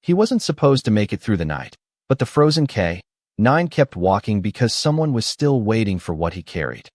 He wasn't supposed to make it through the night, but the frozen K-9 kept walking because someone was still waiting for what he carried.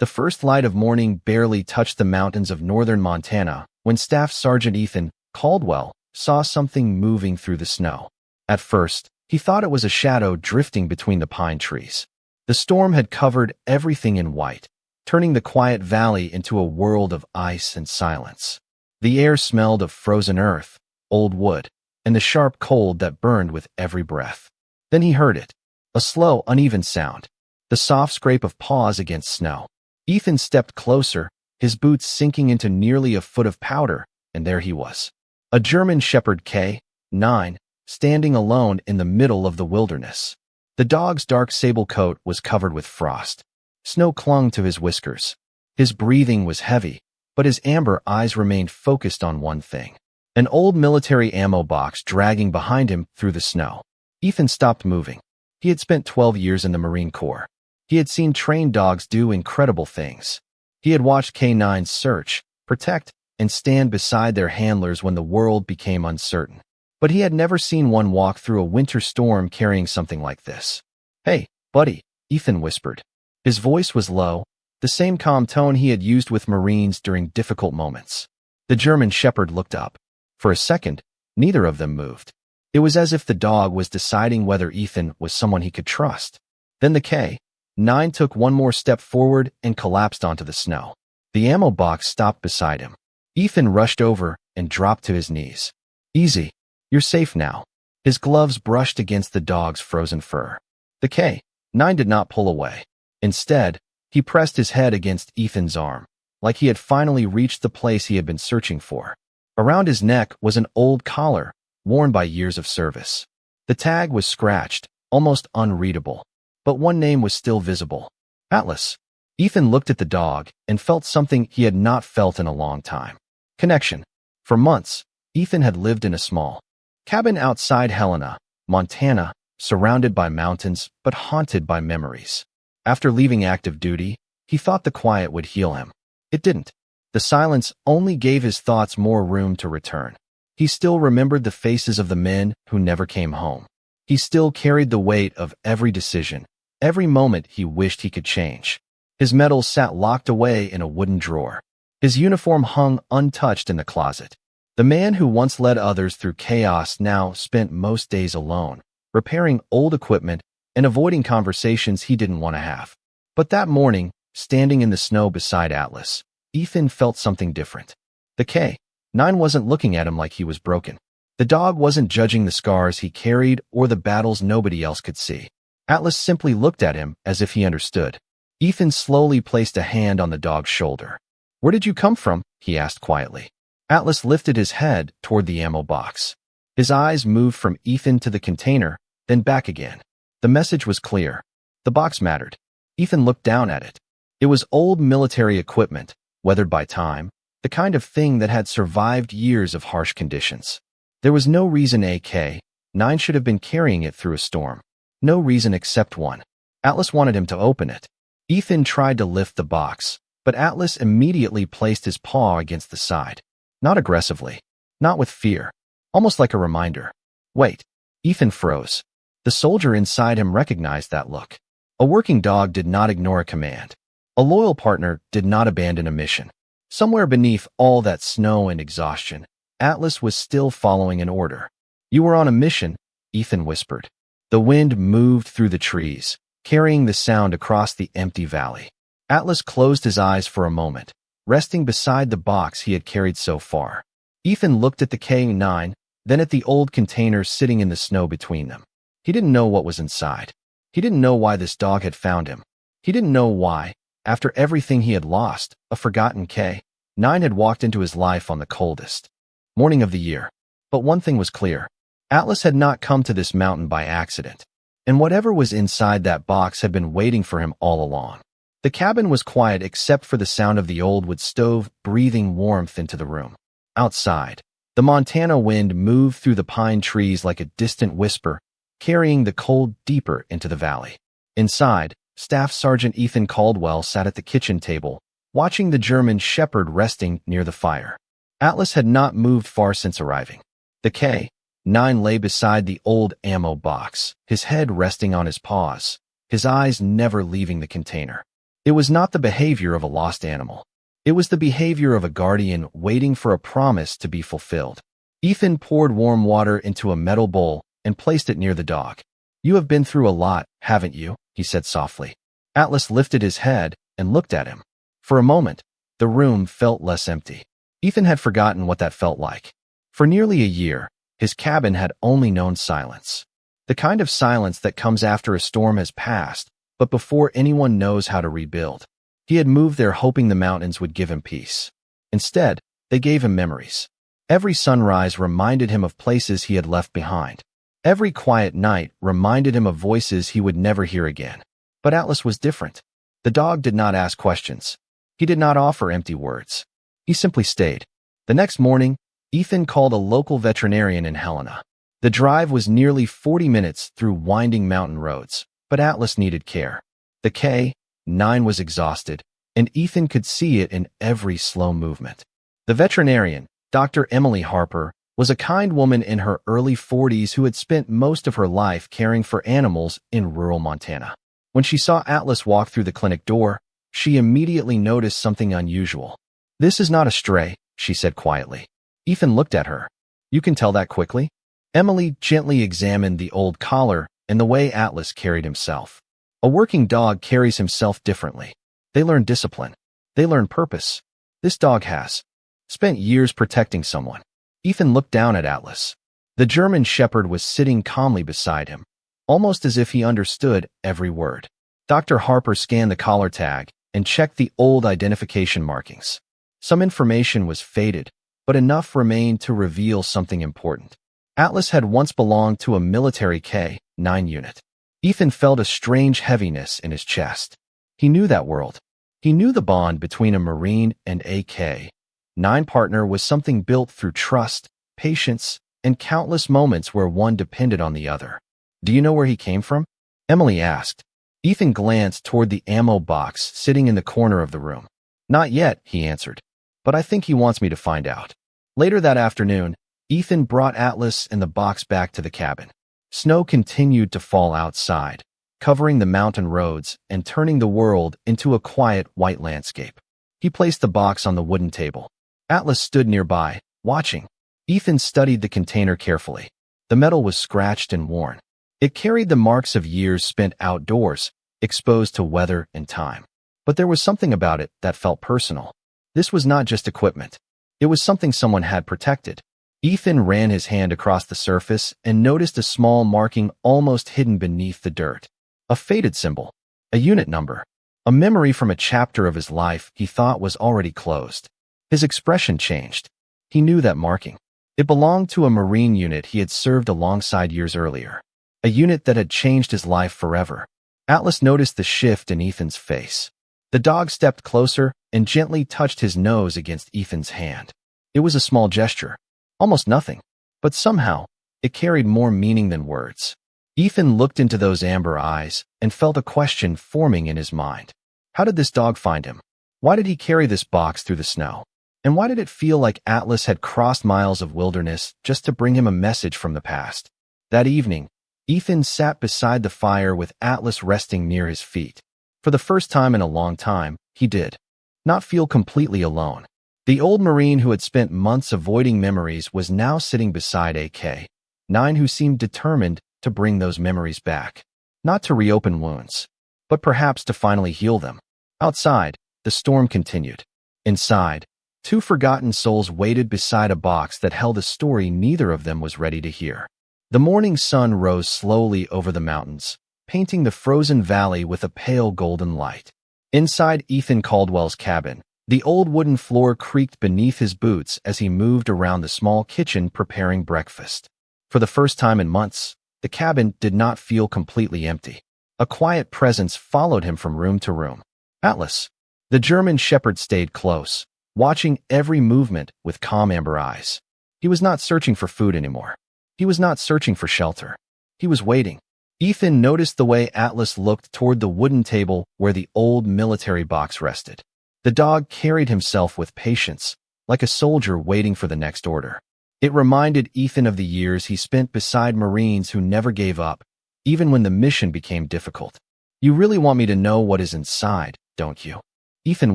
The first light of morning barely touched the mountains of northern Montana when Staff Sergeant Ethan Caldwell saw something moving through the snow. At first, he thought it was a shadow drifting between the pine trees. The storm had covered everything in white, turning the quiet valley into a world of ice and silence. The air smelled of frozen earth, old wood, and the sharp cold that burned with every breath. Then he heard it, a slow, uneven sound, the soft scrape of paws against snow. Ethan stepped closer, his boots sinking into nearly a foot of powder, and there he was. A German Shepherd K-9, standing alone in the middle of the wilderness. The dog's dark sable coat was covered with frost. Snow clung to his whiskers. His breathing was heavy, but his amber eyes remained focused on one thing. An old military ammo box dragging behind him through the snow. Ethan stopped moving. He had spent 12 years in the Marine Corps. He had seen trained dogs do incredible things. He had watched K-9s search, protect, and stand beside their handlers when the world became uncertain. But he had never seen one walk through a winter storm carrying something like this. "Hey, buddy," Ethan whispered. His voice was low, the same calm tone he had used with Marines during difficult moments. The German Shepherd looked up. For a second, neither of them moved. It was as if the dog was deciding whether Ethan was someone he could trust. Then the K-9 took one more step forward and collapsed onto the snow. The ammo box stopped beside him. Ethan rushed over and dropped to his knees. "Easy. You're safe now." His gloves brushed against the dog's frozen fur. The K-9 did not pull away. Instead, he pressed his head against Ethan's arm, like he had finally reached the place he had been searching for. Around his neck was an old collar, worn by years of service. The tag was scratched, almost unreadable, but one name was still visible: Atlas. Ethan looked at the dog and felt something he had not felt in a long time. Connection. For months, Ethan had lived in a small cabin outside Helena, Montana, surrounded by mountains but haunted by memories. After leaving active duty, he thought the quiet would heal him. It didn't. The silence only gave his thoughts more room to return. He still remembered the faces of the men who never came home. He still carried the weight of every decision, every moment he wished he could change. His medals sat locked away in a wooden drawer. His uniform hung untouched in the closet. The man who once led others through chaos now spent most days alone, repairing old equipment and avoiding conversations he didn't want to have. But that morning, standing in the snow beside Atlas, Ethan felt something different. The K-9 wasn't looking at him like he was broken. The dog wasn't judging the scars he carried or the battles nobody else could see. Atlas simply looked at him as if he understood. Ethan slowly placed a hand on the dog's shoulder. "Where did you come from?" he asked quietly. Atlas lifted his head toward the ammo box. His eyes moved from Ethan to the container, then back again. The message was clear. The box mattered. Ethan looked down at it. It was old military equipment, weathered by time, the kind of thing that had survived years of harsh conditions. There was no reason a K-9 should have been carrying it through a storm. No reason except one. Atlas wanted him to open it. Ethan tried to lift the box, but Atlas immediately placed his paw against the side. Not aggressively, not with fear, almost like a reminder. "Wait." Ethan froze. The soldier inside him recognized that look. A working dog did not ignore a command. A loyal partner did not abandon a mission. Somewhere beneath all that snow and exhaustion, Atlas was still following an order. "You were on a mission," Ethan whispered. The wind moved through the trees, carrying the sound across the empty valley. Atlas closed his eyes for a moment, resting beside the box he had carried so far. Ethan looked at the K-9, then at the old container sitting in the snow between them. He didn't know what was inside. He didn't know why this dog had found him. He didn't know why, after everything he had lost, a forgotten K-9 had walked into his life on the coldest morning of the year. But one thing was clear. Atlas had not come to this mountain by accident, and whatever was inside that box had been waiting for him all along. The cabin was quiet except for the sound of the old wood stove breathing warmth into the room. Outside, the Montana wind moved through the pine trees like a distant whisper, carrying the cold deeper into the valley. Inside, Staff Sergeant Ethan Caldwell sat at the kitchen table, watching the German Shepherd resting near the fire. Atlas had not moved far since arriving. The K 9 lay beside the old ammo box, his head resting on his paws, his eyes never leaving the container. It was not the behavior of a lost animal. It was the behavior of a guardian waiting for a promise to be fulfilled. Ethan poured warm water into a metal bowl and placed it near the dog. "You have been through a lot, haven't you?" he said softly. Atlas lifted his head and looked at him. For a moment, the room felt less empty. Ethan had forgotten what that felt like. For nearly a year, his cabin had only known silence. The kind of silence that comes after a storm has passed, but before anyone knows how to rebuild. He had moved there hoping the mountains would give him peace. Instead, they gave him memories. Every sunrise reminded him of places he had left behind. Every quiet night reminded him of voices he would never hear again. But Atlas was different. The dog did not ask questions. He did not offer empty words. He simply stayed. The next morning, Ethan called a local veterinarian in Helena. The drive was nearly 40 minutes through winding mountain roads, but Atlas needed care. The K-9 was exhausted, and Ethan could see it in every slow movement. The veterinarian, Dr. Emily Harper, was a kind woman in her early 40s who had spent most of her life caring for animals in rural Montana. When she saw Atlas walk through the clinic door, she immediately noticed something unusual. "This is not a stray," she said quietly. Ethan looked at her. "You can tell that quickly?" Emily gently examined the old collar and the way Atlas carried himself. A working dog carries himself differently. They learn discipline. They learn purpose. This dog has spent years protecting someone. Ethan looked down at Atlas. The German Shepherd was sitting calmly beside him, almost as if he understood every word. Dr. Harper scanned the collar tag and checked the old identification markings. Some information was faded, but enough remained to reveal something important. Atlas had once belonged to a military K-9 unit. Ethan felt a strange heaviness in his chest. He knew that world. He knew the bond between a Marine and a K-9 partner was something built through trust, patience, and countless moments where one depended on the other. "Do you know where he came from?" Emily asked. Ethan glanced toward the ammo box sitting in the corner of the room. "Not yet," he answered, "but I think he wants me to find out." Later that afternoon, Ethan brought Atlas and the box back to the cabin. Snow continued to fall outside, covering the mountain roads and turning the world into a quiet white landscape. He placed the box on the wooden table. Atlas stood nearby, watching. Ethan studied the container carefully. The metal was scratched and worn. It carried the marks of years spent outdoors, exposed to weather and time. But there was something about it that felt personal. This was not just equipment. It was something someone had protected. Ethan ran his hand across the surface and noticed a small marking almost hidden beneath the dirt. A faded symbol. A unit number. A memory from a chapter of his life he thought was already closed. His expression changed. He knew that marking. It belonged to a Marine unit he had served alongside years earlier. A unit that had changed his life forever. Atlas noticed the shift in Ethan's face. The dog stepped closer and gently touched his nose against Ethan's hand. It was a small gesture. Almost nothing. But somehow, it carried more meaning than words. Ethan looked into those amber eyes and felt a question forming in his mind. How did this dog find him? Why did he carry this box through the snow? And why did it feel like Atlas had crossed miles of wilderness just to bring him a message from the past? That evening, Ethan sat beside the fire with Atlas resting near his feet. For the first time in a long time, he did not feel completely alone. The old Marine who had spent months avoiding memories was now sitting beside a K-9 who seemed determined to bring those memories back. Not to reopen wounds, but perhaps to finally heal them. Outside, the storm continued. Inside, two forgotten souls waited beside a box that held a story neither of them was ready to hear. The morning sun rose slowly over the mountains, painting the frozen valley with a pale golden light. Inside Ethan Caldwell's cabin, the old wooden floor creaked beneath his boots as he moved around the small kitchen preparing breakfast. For the first time in months, the cabin did not feel completely empty. A quiet presence followed him from room to room. Atlas. The German Shepherd stayed close, watching every movement with calm amber eyes. He was not searching for food anymore. He was not searching for shelter. He was waiting. Ethan noticed the way Atlas looked toward the wooden table where the old military box rested. The dog carried himself with patience, like a soldier waiting for the next order. It reminded Ethan of the years he spent beside Marines who never gave up, even when the mission became difficult. "You really want me to know what is inside, don't you?" Ethan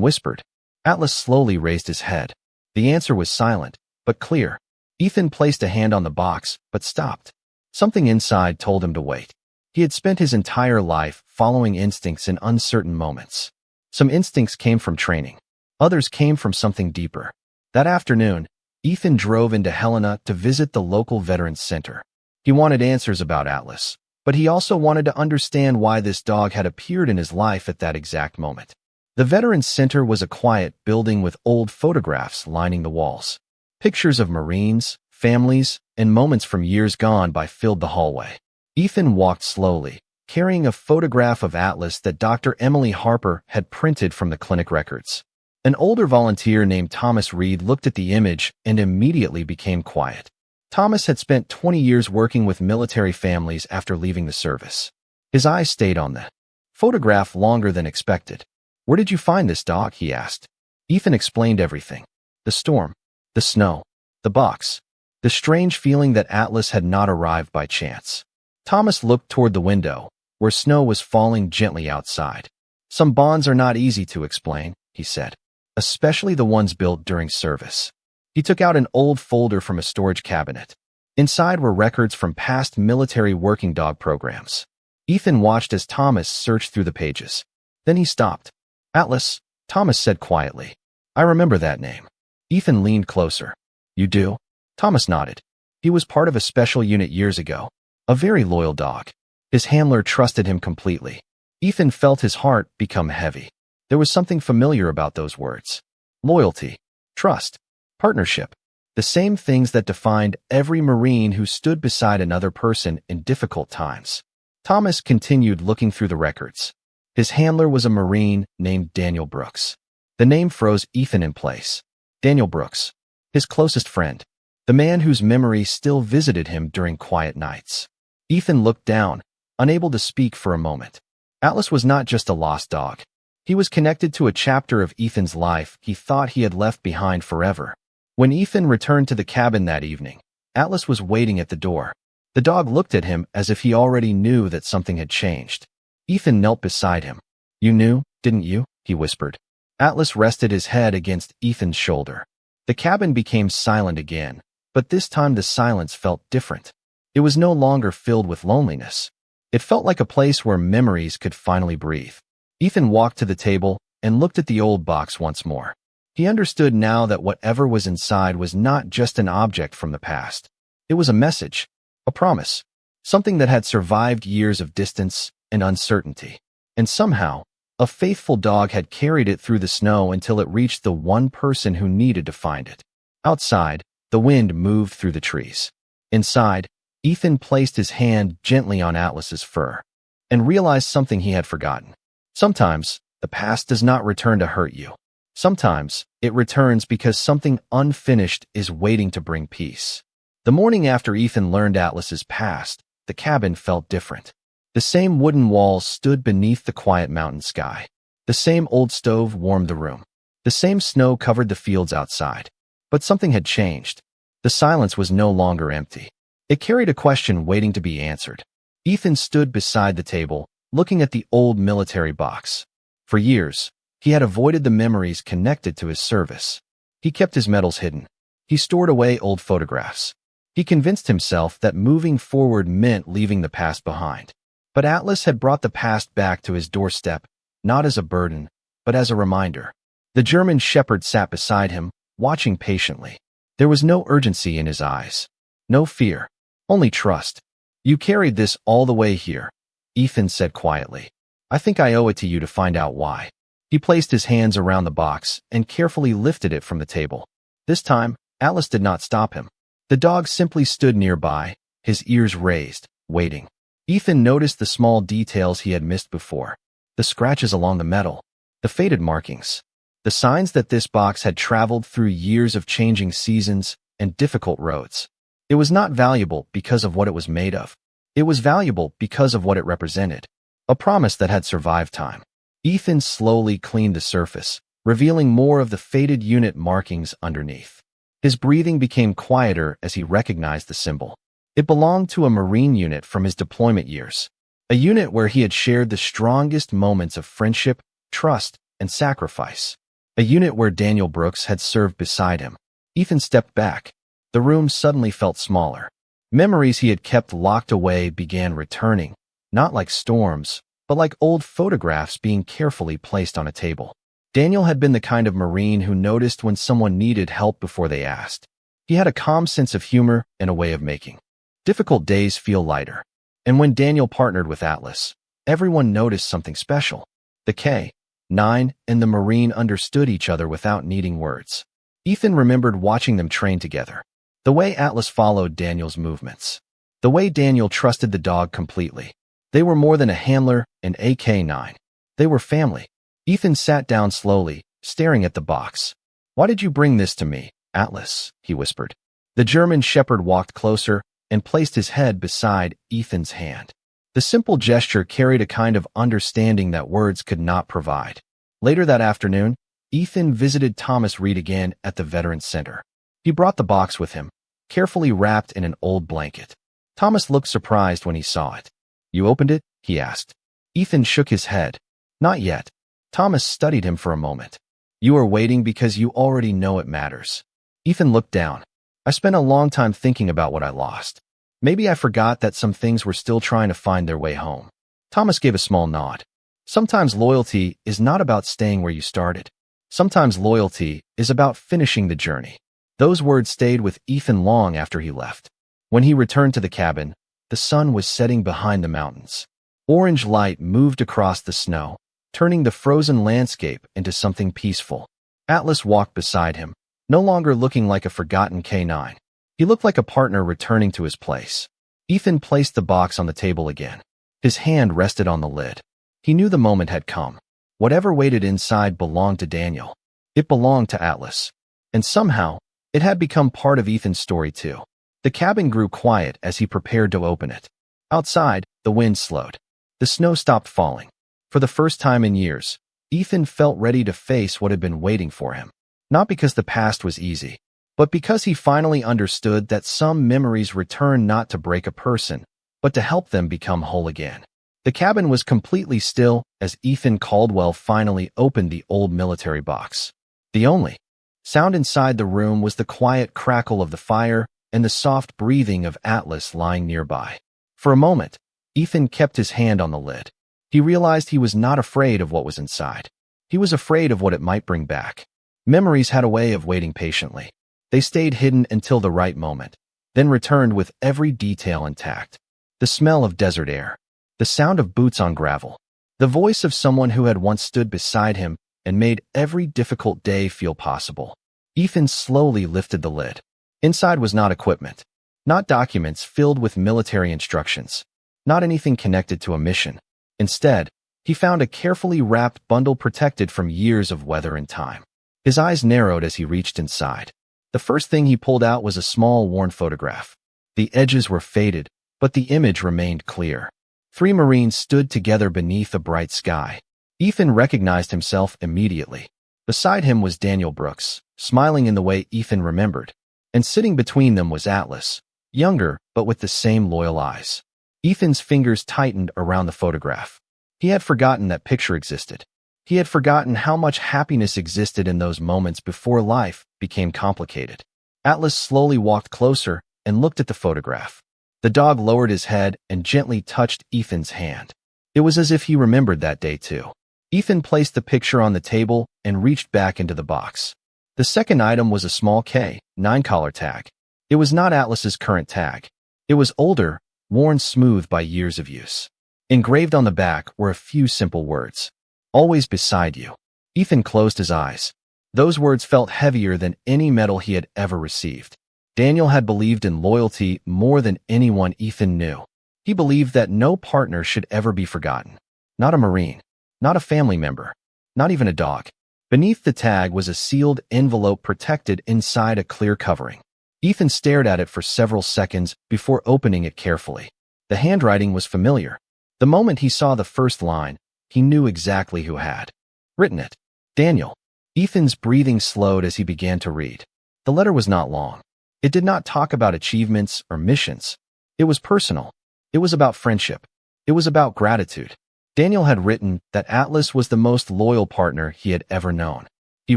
whispered. Atlas slowly raised his head. The answer was silent, but clear. Ethan placed a hand on the box, but stopped. Something inside told him to wait. He had spent his entire life following instincts in uncertain moments. Some instincts came from training. Others came from something deeper. That afternoon, Ethan drove into Helena to visit the local Veterans Center. He wanted answers about Atlas, but he also wanted to understand why this dog had appeared in his life at that exact moment. The Veterans Center was a quiet building with old photographs lining the walls. Pictures of Marines, families, and moments from years gone by filled the hallway. Ethan walked slowly, carrying a photograph of Atlas that Dr. Emily Harper had printed from the clinic records. An older volunteer named Thomas Reed looked at the image and immediately became quiet. Thomas had spent 20 years working with military families after leaving the service. His eyes stayed on the photograph longer than expected. "Where did you find this dog?" he asked. Ethan explained everything. The storm, the snow, the box, the strange feeling that Atlas had not arrived by chance. Thomas looked toward the window, where snow was falling gently outside. "Some bonds are not easy to explain," he said, "especially the ones built during service." He took out an old folder from a storage cabinet. Inside were records from past military working dog programs. Ethan watched as Thomas searched through the pages. Then he stopped. "Atlas," Thomas said quietly. "I remember that name." Ethan leaned closer. "You do?" Thomas nodded. "He was part of a special unit years ago. A very loyal dog. His handler trusted him completely." Ethan felt his heart become heavy. There was something familiar about those words. Loyalty, trust, partnership. The same things that defined every Marine who stood beside another person in difficult times. Thomas continued looking through the records. His handler was a Marine named Daniel Brooks. The name froze Ethan in place. Daniel Brooks, his closest friend. The man whose memory still visited him during quiet nights. Ethan looked down, unable to speak for a moment. Atlas was not just a lost dog. He was connected to a chapter of Ethan's life he thought he had left behind forever. When Ethan returned to the cabin that evening, Atlas was waiting at the door. The dog looked at him as if he already knew that something had changed. Ethan knelt beside him. "You knew, didn't you?" he whispered. Atlas rested his head against Ethan's shoulder. The cabin became silent again, but this time the silence felt different. It was no longer filled with loneliness. It felt like a place where memories could finally breathe. Ethan walked to the table and looked at the old box once more. He understood now that whatever was inside was not just an object from the past. It was a message, a promise, something that had survived years of distance and uncertainty. And somehow, a faithful dog had carried it through the snow until it reached the one person who needed to find it. Outside, the wind moved through the trees. Inside, Ethan placed his hand gently on Atlas's fur and realized something he had forgotten. Sometimes, the past does not return to hurt you. Sometimes, it returns because something unfinished is waiting to bring peace. The morning after Ethan learned Atlas's past, the cabin felt different. The same wooden walls stood beneath the quiet mountain sky. The same old stove warmed the room. The same snow covered the fields outside. But something had changed. The silence was no longer empty. It carried a question waiting to be answered. Ethan stood beside the table, looking at the old military box. For years, he had avoided the memories connected to his service. He kept his medals hidden. He stored away old photographs. He convinced himself that moving forward meant leaving the past behind. But Atlas had brought the past back to his doorstep, not as a burden, but as a reminder. The German shepherd sat beside him, watching patiently. There was no urgency in his eyes. No fear. Only trust. "You carried this all the way here," Ethan said quietly. "I think I owe it to you to find out why." He placed his hands around the box and carefully lifted it from the table. This time, Atlas did not stop him. The dog simply stood nearby, his ears raised, waiting. Ethan noticed the small details he had missed before. The scratches along the metal, the faded markings, the signs that this box had traveled through years of changing seasons and difficult roads. It was not valuable because of what it was made of. It was valuable because of what it represented. A promise that had survived time. Ethan slowly cleaned the surface, revealing more of the faded unit markings underneath. His breathing became quieter as he recognized the symbol. It belonged to a Marine unit from his deployment years, a unit where he had shared the strongest moments of friendship, trust, and sacrifice. A unit where Daniel Brooks had served beside him. Ethan stepped back. The room suddenly felt smaller. Memories he had kept locked away began returning, not like storms, but like old photographs being carefully placed on a table. Daniel had been the kind of Marine who noticed when someone needed help before they asked. He had a calm sense of humor and a way of making difficult days feel lighter. And when Daniel partnered with Atlas, everyone noticed something special. The K-9 and the Marine understood each other without needing words. Ethan remembered watching them train together. The way Atlas followed Daniel's movements. The way Daniel trusted the dog completely. They were more than a handler and a K-9. They were family. Ethan sat down slowly, staring at the box. "Why did you bring this to me, Atlas?" he whispered. The German shepherd walked closer and placed his head beside Ethan's hand. The simple gesture carried a kind of understanding that words could not provide. Later that afternoon, Ethan visited Thomas Reed again at the Veterans Center. He brought the box with him, carefully wrapped in an old blanket. Thomas looked surprised when he saw it. "You opened it?" he asked. Ethan shook his head. "Not yet." Thomas studied him for a moment. "You are waiting because you already know it matters." Ethan looked down. "I spent a long time thinking about what I lost. Maybe I forgot that some things were still trying to find their way home." Thomas gave a small nod. "Sometimes loyalty is not about staying where you started. Sometimes loyalty is about finishing the journey." Those words stayed with Ethan long after he left. When he returned to the cabin, the sun was setting behind the mountains. Orange light moved across the snow, turning the frozen landscape into something peaceful. Atlas walked beside him, no longer looking like a forgotten K-9. He looked like a partner returning to his place. Ethan placed the box on the table again. His hand rested on the lid. He knew the moment had come. Whatever waited inside belonged to Daniel. It belonged to Atlas. And somehow, it had become part of Ethan's story too. The cabin grew quiet as he prepared to open it. Outside, the wind slowed. The snow stopped falling. For the first time in years, Ethan felt ready to face what had been waiting for him. Not because the past was easy, but because he finally understood that some memories return not to break a person, but to help them become whole again. The cabin was completely still as Ethan Caldwell finally opened the old military box. The only sound inside the room was the quiet crackle of the fire and the soft breathing of Atlas lying nearby. For a moment, Ethan kept his hand on the lid. He realized he was not afraid of what was inside. He was afraid of what it might bring back. Memories had a way of waiting patiently. They stayed hidden until the right moment, then returned with every detail intact. The smell of desert air, the sound of boots on gravel, the voice of someone who had once stood beside him and made every difficult day feel possible. Ethan slowly lifted the lid. Inside was not equipment, not documents filled with military instructions, not anything connected to a mission. Instead, he found a carefully wrapped bundle protected from years of weather and time. His eyes narrowed as he reached inside. The first thing he pulled out was a small, worn photograph. The edges were faded, but the image remained clear. 3 Marines stood together beneath a bright sky. Ethan recognized himself immediately. Beside him was Daniel Brooks, smiling in the way Ethan remembered. And sitting between them was Atlas, younger but with the same loyal eyes. Ethan's fingers tightened around the photograph. He had forgotten that picture existed. He had forgotten how much happiness existed in those moments before life became complicated. Atlas slowly walked closer and looked at the photograph. The dog lowered his head and gently touched Ethan's hand. It was as if he remembered that day too. Ethan placed the picture on the table and reached back into the box. The second item was a small K-9 collar tag. It was not Atlas's current tag. It was older, worn smooth by years of use. Engraved on the back were a few simple words. "Always beside you." Ethan closed his eyes. Those words felt heavier than any medal he had ever received. Daniel had believed in loyalty more than anyone Ethan knew. He believed that no partner should ever be forgotten. Not a Marine, not a family member, not even a dog. Beneath the tag was a sealed envelope protected inside a clear covering. Ethan stared at it for several seconds before opening it carefully. The handwriting was familiar. The moment he saw the first line, he knew exactly who had written it. Daniel. Ethan's breathing slowed as he began to read. The letter was not long. It did not talk about achievements or missions. It was personal. It was about friendship. It was about gratitude. Daniel had written that Atlas was the most loyal partner he had ever known. He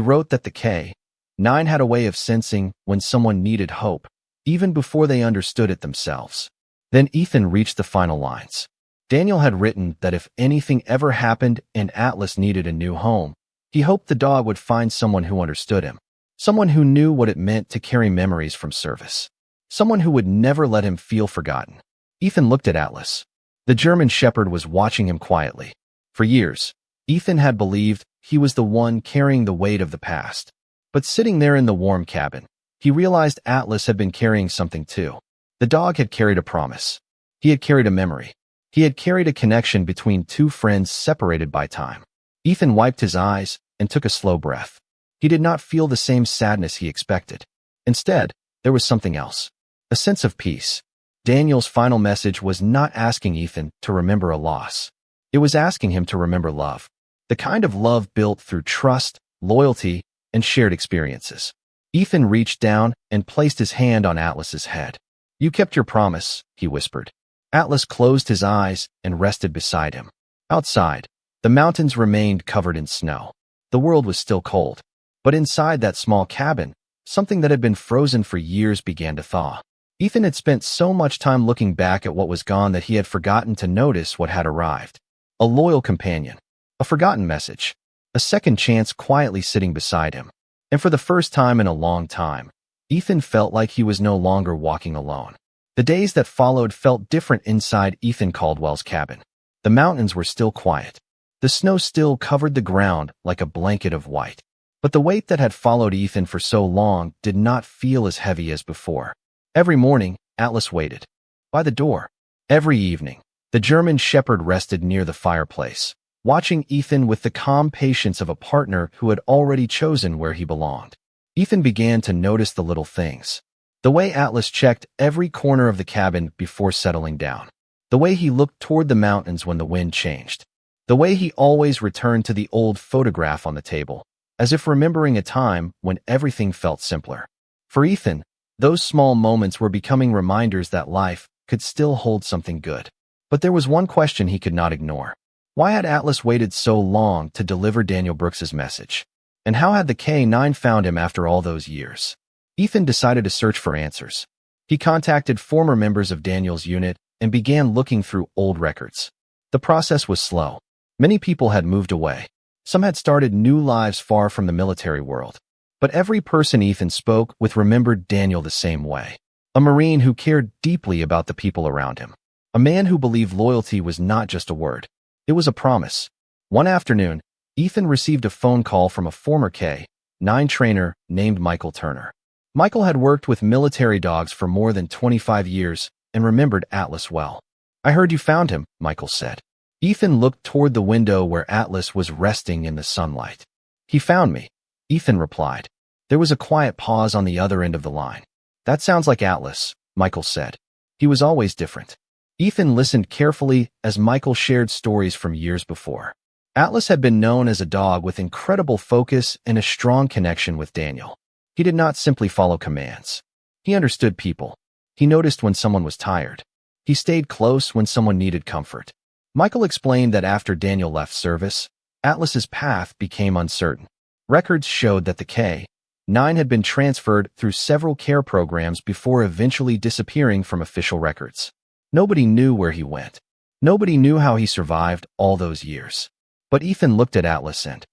wrote that the K-9 had a way of sensing when someone needed hope, even before they understood it themselves. Then Ethan reached the final lines. Daniel had written that if anything ever happened and Atlas needed a new home, he hoped the dog would find someone who understood him, someone who knew what it meant to carry memories from service, someone who would never let him feel forgotten. Ethan looked at Atlas. The German Shepherd was watching him quietly. For years, Ethan had believed he was the one carrying the weight of the past. But sitting there in the warm cabin, he realized Atlas had been carrying something too. The dog had carried a promise. He had carried a memory. He had carried a connection between two friends separated by time. Ethan wiped his eyes and took a slow breath. He did not feel the same sadness he expected. Instead, there was something else. A sense of peace. Daniel's final message was not asking Ethan to remember a loss. It was asking him to remember love. The kind of love built through trust, loyalty, and shared experiences. Ethan reached down and placed his hand on Atlas's head. "You kept your promise," he whispered. Atlas closed his eyes and rested beside him. Outside, the mountains remained covered in snow. The world was still cold. But inside that small cabin, something that had been frozen for years began to thaw. Ethan had spent so much time looking back at what was gone that he had forgotten to notice what had arrived. A loyal companion. A forgotten message. A second chance quietly sitting beside him. And for the first time in a long time, Ethan felt like he was no longer walking alone. The days that followed felt different inside Ethan Caldwell's cabin. The mountains were still quiet. The snow still covered the ground like a blanket of white. But the weight that had followed Ethan for so long did not feel as heavy as before. Every morning, Atlas waited. By the door. Every evening, the German Shepherd rested near the fireplace, watching Ethan with the calm patience of a partner who had already chosen where he belonged. Ethan began to notice the little things. The way Atlas checked every corner of the cabin before settling down. The way he looked toward the mountains when the wind changed. The way he always returned to the old photograph on the table, as if remembering a time when everything felt simpler. For Ethan, those small moments were becoming reminders that life could still hold something good. But there was one question he could not ignore. Why had Atlas waited so long to deliver Daniel Brooks's message? And how had the K-9 found him after all those years? Ethan decided to search for answers. He contacted former members of Daniel's unit and began looking through old records. The process was slow. Many people had moved away. Some had started new lives far from the military world. But every person Ethan spoke with remembered Daniel the same way. A Marine who cared deeply about the people around him. A man who believed loyalty was not just a word. It was a promise. One afternoon, Ethan received a phone call from a former K-9 trainer named Michael Turner. Michael had worked with military dogs for more than 25 years and remembered Atlas well. "I heard you found him," Michael said. Ethan looked toward the window where Atlas was resting in the sunlight. "He found me," Ethan replied. There was a quiet pause on the other end of the line. "That sounds like Atlas," Michael said. "He was always different." Ethan listened carefully as Michael shared stories from years before. Atlas had been known as a dog with incredible focus and a strong connection with Daniel. He did not simply follow commands. He understood people. He noticed when someone was tired. He stayed close when someone needed comfort. Michael explained that after Daniel left service, Atlas's path became uncertain. Records showed that the K-9 had been transferred through several care programs before eventually disappearing from official records. Nobody knew where he went. Nobody knew how he survived all those years. But Ethan looked at Atlas and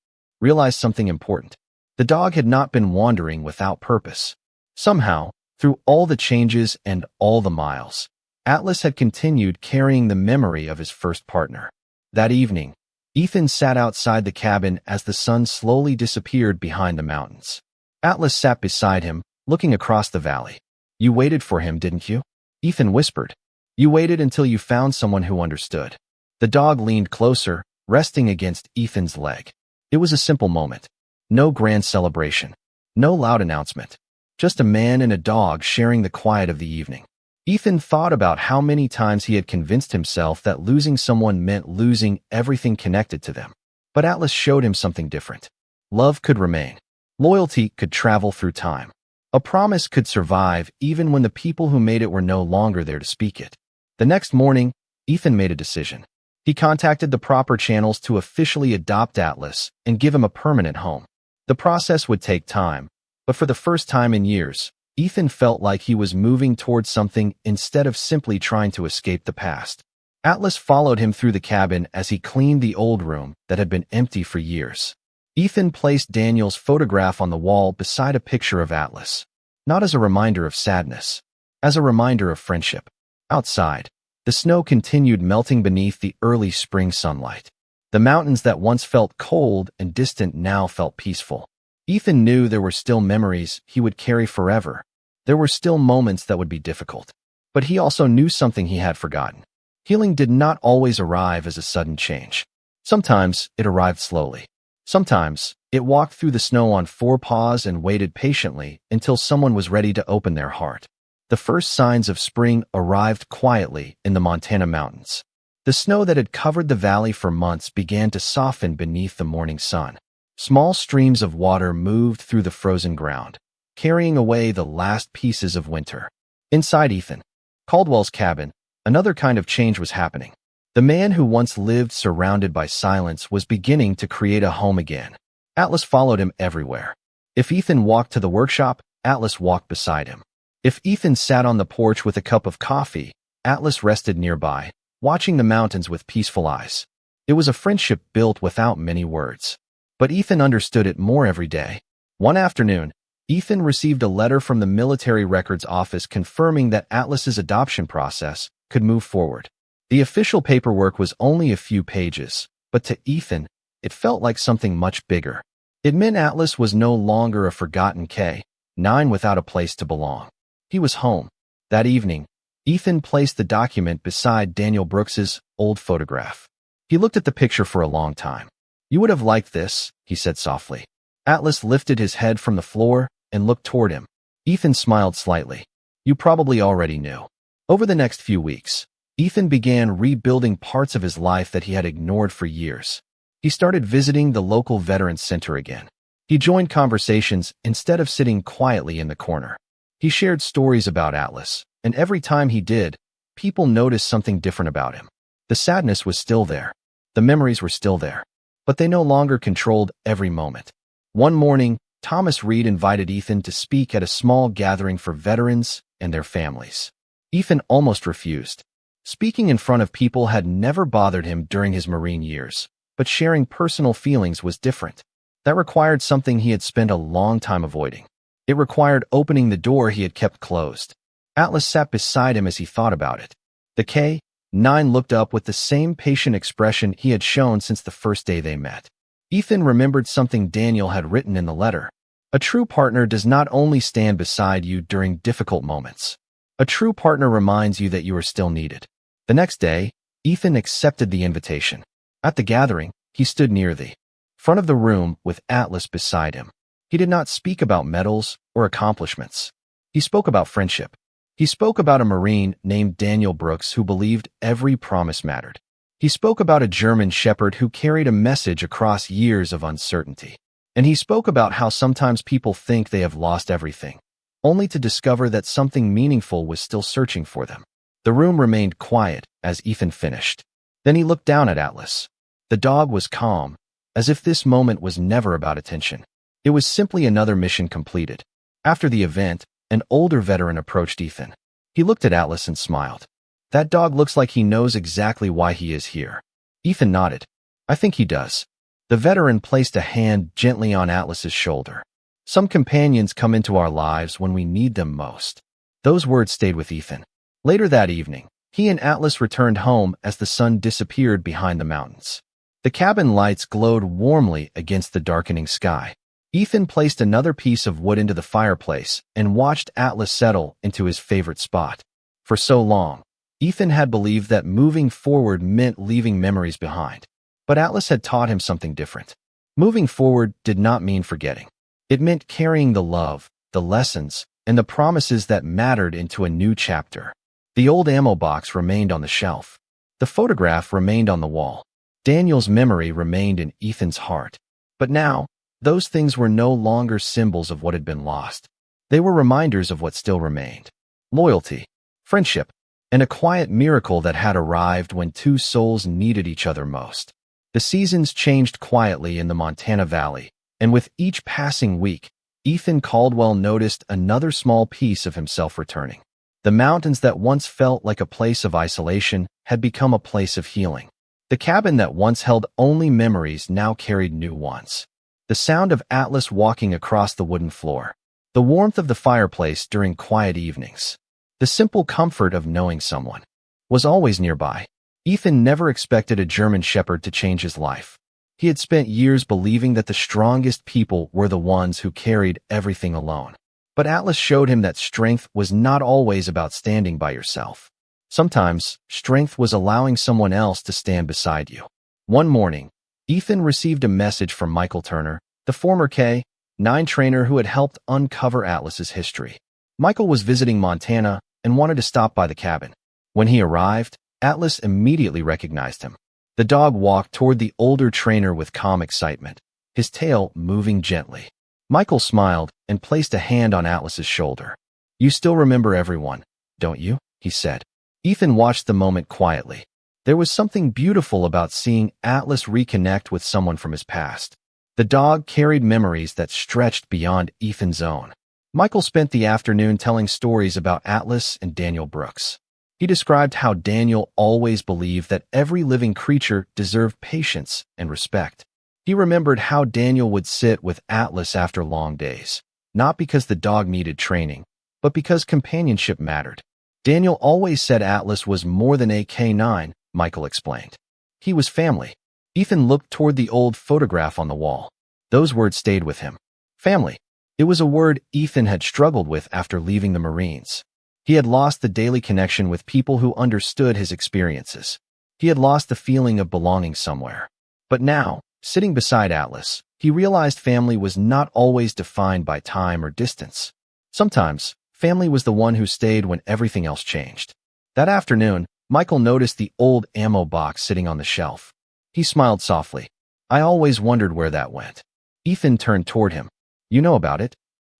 realized something important. The dog had not been wandering without purpose. Somehow, through all the changes and all the miles, Atlas had continued carrying the memory of his first partner. That evening, Ethan sat outside the cabin as the sun slowly disappeared behind the mountains. Atlas sat beside him, looking across the valley. "You waited for him, didn't you?" Ethan whispered. "You waited until you found someone who understood." The dog leaned closer, resting against Ethan's leg. It was a simple moment. No grand celebration. No loud announcement. Just a man and a dog sharing the quiet of the evening. Ethan thought about how many times he had convinced himself that losing someone meant losing everything connected to them. But Atlas showed him something different. Love could remain. Loyalty could travel through time. A promise could survive even when the people who made it were no longer there to speak it. The next morning, Ethan made a decision. He contacted the proper channels to officially adopt Atlas and give him a permanent home. The process would take time, but for the first time in years, Ethan felt like he was moving towards something instead of simply trying to escape the past. Atlas followed him through the cabin as he cleaned the old room that had been empty for years. Ethan placed Daniel's photograph on the wall beside a picture of Atlas, not as a reminder of sadness, as a reminder of friendship. Outside, the snow continued melting beneath the early spring sunlight. The mountains that once felt cold and distant now felt peaceful. Ethan knew there were still memories he would carry forever. There were still moments that would be difficult. But he also knew something he had forgotten. Healing did not always arrive as a sudden change. Sometimes it arrived slowly. Sometimes it walked through the snow on four paws and waited patiently until someone was ready to open their heart. The first signs of spring arrived quietly in the Montana mountains. The snow that had covered the valley for months began to soften beneath the morning sun. Small streams of water moved through the frozen ground, carrying away the last pieces of winter. Inside Ethan Caldwell's cabin, another kind of change was happening. The man who once lived surrounded by silence was beginning to create a home again. Atlas followed him everywhere. If Ethan walked to the workshop, Atlas walked beside him. If Ethan sat on the porch with a cup of coffee, Atlas rested nearby, watching the mountains with peaceful eyes. It was a friendship built without many words. But Ethan understood it more every day. One afternoon, Ethan received a letter from the military records office confirming that Atlas's adoption process could move forward. The official paperwork was only a few pages, but to Ethan, it felt like something much bigger. It meant Atlas was no longer a forgotten K-9 without a place to belong. He was home. That evening, Ethan placed the document beside Daniel Brooks's old photograph. He looked at the picture for a long time. "You would have liked this," he said softly. Atlas lifted his head from the floor and looked toward him. Ethan smiled slightly. "You probably already knew." Over the next few weeks, Ethan began rebuilding parts of his life that he had ignored for years. He started visiting the local Veterans Center again. He joined conversations instead of sitting quietly in the corner. He shared stories about Atlas, and every time he did, people noticed something different about him. The sadness was still there. The memories were still there. But they no longer controlled every moment. One morning, Thomas Reed invited Ethan to speak at a small gathering for veterans and their families. Ethan almost refused. Speaking in front of people had never bothered him during his Marine years, but sharing personal feelings was different. That required something he had spent a long time avoiding. It required opening the door he had kept closed. Atlas sat beside him as he thought about it. The K-9 looked up with the same patient expression he had shown since the first day they met. Ethan remembered something Daniel had written in the letter. A true partner does not only stand beside you during difficult moments. A true partner reminds you that you are still needed. The next day, Ethan accepted the invitation. At the gathering, he stood near the front of the room with Atlas beside him. He did not speak about medals or accomplishments. He spoke about friendship. He spoke about a Marine named Daniel Brooks who believed every promise mattered. He spoke about a German shepherd who carried a message across years of uncertainty. And he spoke about how sometimes people think they have lost everything, only to discover that something meaningful was still searching for them. The room remained quiet as Ethan finished. Then he looked down at Atlas. The dog was calm, as if this moment was never about attention. It was simply another mission completed. After the event, an older veteran approached Ethan. He looked at Atlas and smiled. "That dog looks like he knows exactly why he is here." Ethan nodded. "I think he does." The veteran placed a hand gently on Atlas's shoulder. "Some companions come into our lives when we need them most." Those words stayed with Ethan. Later that evening, he and Atlas returned home as the sun disappeared behind the mountains. The cabin lights glowed warmly against the darkening sky. Ethan placed another piece of wood into the fireplace and watched Atlas settle into his favorite spot. For so long, Ethan had believed that moving forward meant leaving memories behind. But Atlas had taught him something different. Moving forward did not mean forgetting. It meant carrying the love, the lessons, and the promises that mattered into a new chapter. The old ammo box remained on the shelf. The photograph remained on the wall. Daniel's memory remained in Ethan's heart. But now, those things were no longer symbols of what had been lost. They were reminders of what still remained: loyalty, friendship, and a quiet miracle that had arrived when two souls needed each other most. The seasons changed quietly in the Montana Valley, and with each passing week, Ethan Caldwell noticed another small piece of himself returning. The mountains that once felt like a place of isolation had become a place of healing. The cabin that once held only memories now carried new ones. The sound of Atlas walking across the wooden floor, the warmth of the fireplace during quiet evenings, the simple comfort of knowing someone was always nearby. Ethan never expected a German Shepherd to change his life. He had spent years believing that the strongest people were the ones who carried everything alone. But Atlas showed him that strength was not always about standing by yourself. Sometimes, strength was allowing someone else to stand beside you. One morning, Ethan received a message from Michael Turner, the former K-9 trainer who had helped uncover Atlas's history. Michael was visiting Montana and wanted to stop by the cabin. When he arrived, Atlas immediately recognized him. The dog walked toward the older trainer with calm excitement, his tail moving gently. Michael smiled and placed a hand on Atlas's shoulder. "You still remember everyone, don't you?" he said. Ethan watched the moment quietly. There was something beautiful about seeing Atlas reconnect with someone from his past. The dog carried memories that stretched beyond Ethan's own. Michael spent the afternoon telling stories about Atlas and Daniel Brooks. He described how Daniel always believed that every living creature deserved patience and respect. He remembered how Daniel would sit with Atlas after long days, not because the dog needed training, but because companionship mattered. Daniel always said Atlas was more than a K-9, Michael explained. He was family. Ethan looked toward the old photograph on the wall. Those words stayed with him. Family. It was a word Ethan had struggled with after leaving the Marines. He had lost the daily connection with people who understood his experiences. He had lost the feeling of belonging somewhere. But now, sitting beside Atlas, he realized family was not always defined by time or distance. Sometimes, family was the one who stayed when everything else changed. That afternoon, Michael noticed the old ammo box sitting on the shelf. He smiled softly. "I always wondered where that went." Ethan turned toward him. "You know about it?"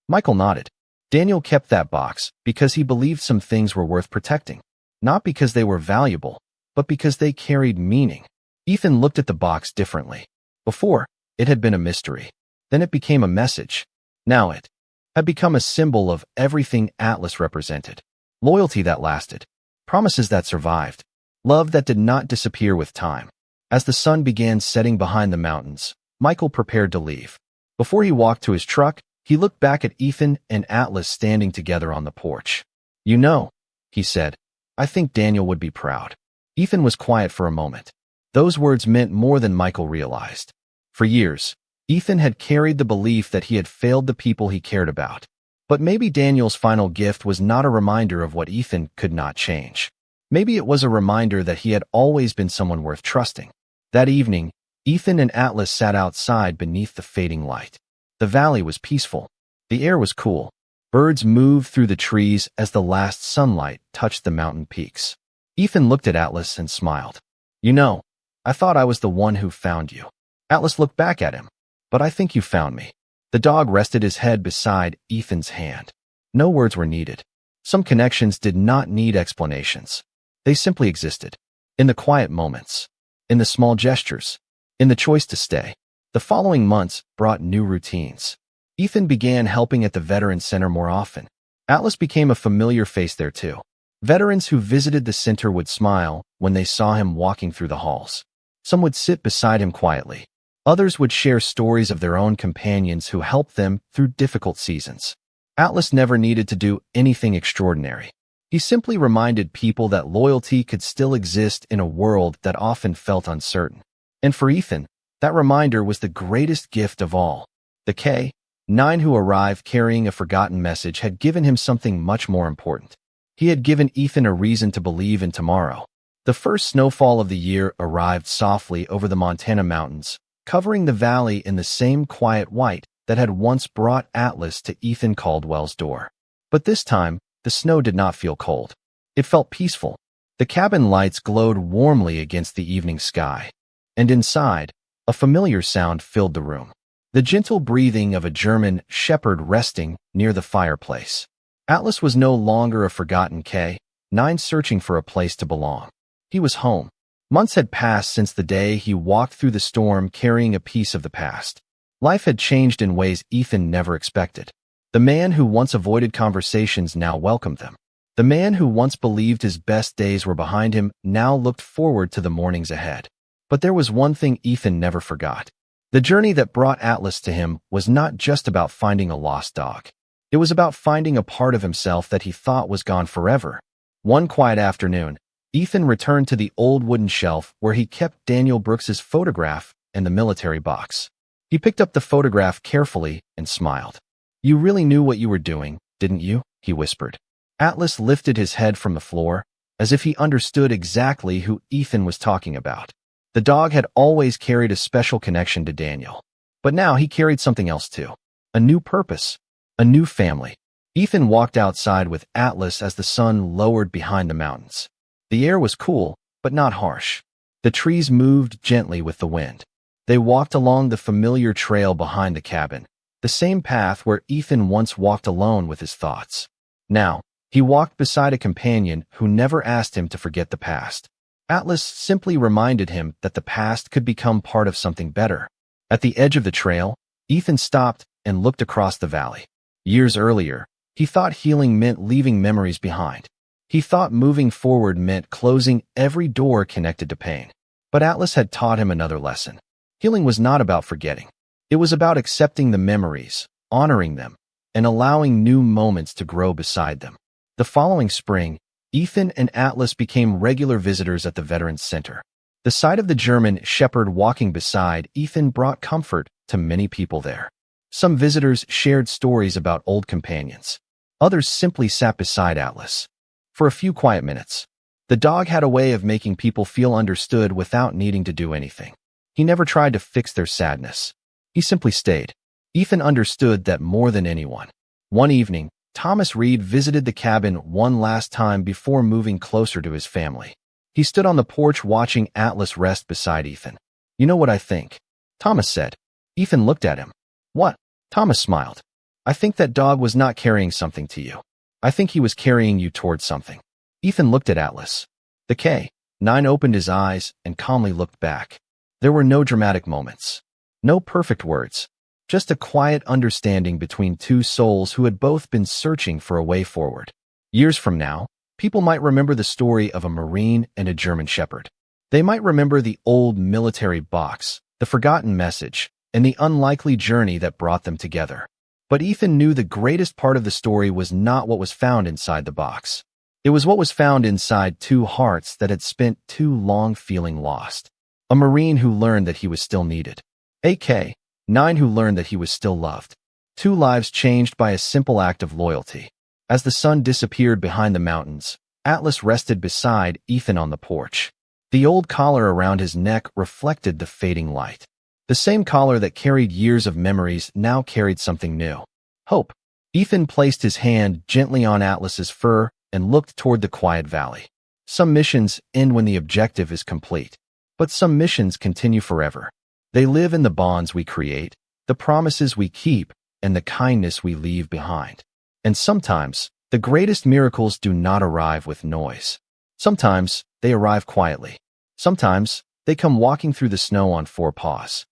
Michael nodded. Daniel kept that box because he believed some things were worth protecting. Not because they were valuable, but because they carried meaning. Ethan looked at the box differently. Before, it had been a mystery. Then it became a message. Now it had become a symbol of everything Atlas represented. Loyalty that lasted. Promises that survived. Love that did not disappear with time. As the sun began setting behind the mountains, Michael prepared to leave. Before he walked to his truck, he looked back at Ethan and Atlas standing together on the porch. "You know," he said, "I think Daniel would be proud." Ethan was quiet for a moment. Those words meant more than Michael realized. For years, Ethan had carried the belief that he had failed the people he cared about. But maybe Daniel's final gift was not a reminder of what Ethan could not change. Maybe it was a reminder that he had always been someone worth trusting. That evening, Ethan and Atlas sat outside beneath the fading light. The valley was peaceful. The air was cool. Birds moved through the trees as the last sunlight touched the mountain peaks. Ethan looked at Atlas and smiled. "You know, I thought I was the one who found you." Atlas looked back at him. "But I think you found me." The dog rested his head beside Ethan's hand. No words were needed. Some connections did not need explanations. They simply existed. In the quiet moments. In the small gestures. In the choice to stay. The following months brought new routines. Ethan began helping at the Veteran Center more often. Atlas became a familiar face there too. Veterans who visited the center would smile when they saw him walking through the halls. Some would sit beside him quietly. Others would share stories of their own companions who helped them through difficult seasons. Atlas never needed to do anything extraordinary. He simply reminded people that loyalty could still exist in a world that often felt uncertain. And for Ethan, that reminder was the greatest gift of all. The K-9 who arrived carrying a forgotten message had given him something much more important. He had given Ethan a reason to believe in tomorrow. The first snowfall of the year arrived softly over the Montana mountains, covering the valley in the same quiet white that had once brought Atlas to Ethan Caldwell's door. But this time, the snow did not feel cold. It felt peaceful. The cabin lights glowed warmly against the evening sky. And inside, a familiar sound filled the room. the gentle breathing of a German shepherd resting near the fireplace. Atlas was no longer a forgotten K-9 searching for a place to belong. He was home. Months had passed since the day he walked through the storm carrying a piece of the past. Life had changed in ways Ethan never expected. The man who once avoided conversations now welcomed them. The man who once believed his best days were behind him now looked forward to the mornings ahead. But there was one thing Ethan never forgot. The journey that brought Atlas to him was not just about finding a lost dog. It was about finding a part of himself that he thought was gone forever. One quiet afternoon, Ethan returned to the old wooden shelf where he kept Daniel Brooks's photograph and the military box. He picked up the photograph carefully and smiled. "You really knew what you were doing, didn't you?" he whispered. Atlas lifted his head from the floor, as if he understood exactly who Ethan was talking about. The dog had always carried a special connection to Daniel. But now he carried something else too. A new purpose. A new family. Ethan walked outside with Atlas as the sun lowered behind the mountains. The air was cool, but not harsh. The trees moved gently with the wind. They walked along the familiar trail behind the cabin, the same path where Ethan once walked alone with his thoughts. Now, he walked beside a companion who never asked him to forget the past. Atlas simply reminded him that the past could become part of something better. At the edge of the trail, Ethan stopped and looked across the valley. Years earlier, he thought healing meant leaving memories behind. He thought moving forward meant closing every door connected to pain. But Atlas had taught him another lesson. Healing was not about forgetting. It was about accepting the memories, honoring them, and allowing new moments to grow beside them. The following spring, Ethan and Atlas became regular visitors at the Veterans Center. The sight of the German shepherd walking beside Ethan brought comfort to many people there. Some visitors shared stories about old companions. Others simply sat beside Atlas. For a few quiet minutes, the dog had a way of making people feel understood without needing to do anything. He never tried to fix their sadness. He simply stayed. Ethan understood that more than anyone. One evening, Thomas Reed visited the cabin one last time before moving closer to his family. He stood on the porch watching Atlas rest beside Ethan. "You know what I think?" Thomas said. Ethan looked at him. "What?" Thomas smiled. "I think that dog was not carrying something to you. I think he was carrying you towards something." Ethan looked at Atlas. The K-9 opened his eyes and calmly looked back. There were no dramatic moments. No perfect words. Just a quiet understanding between two souls who had both been searching for a way forward. Years from now, people might remember the story of a Marine and a German shepherd. They might remember the old military box, the forgotten message, and the unlikely journey that brought them together. But Ethan knew the greatest part of the story was not what was found inside the box. It was what was found inside two hearts that had spent too long feeling lost. A Marine who learned that he was still needed. A K-9 who learned that he was still loved. Two lives changed by a simple act of loyalty. As the sun disappeared behind the mountains, Atlas rested beside Ethan on the porch. The old collar around his neck reflected the fading light. The same collar that carried years of memories now carried something new. Hope. Ethan placed his hand gently on Atlas's fur and looked toward the quiet valley. Some missions end when the objective is complete, but some missions continue forever. They live in the bonds we create, the promises we keep, and the kindness we leave behind. And sometimes, the greatest miracles do not arrive with noise. Sometimes, they arrive quietly. Sometimes, they come walking through the snow on four paws.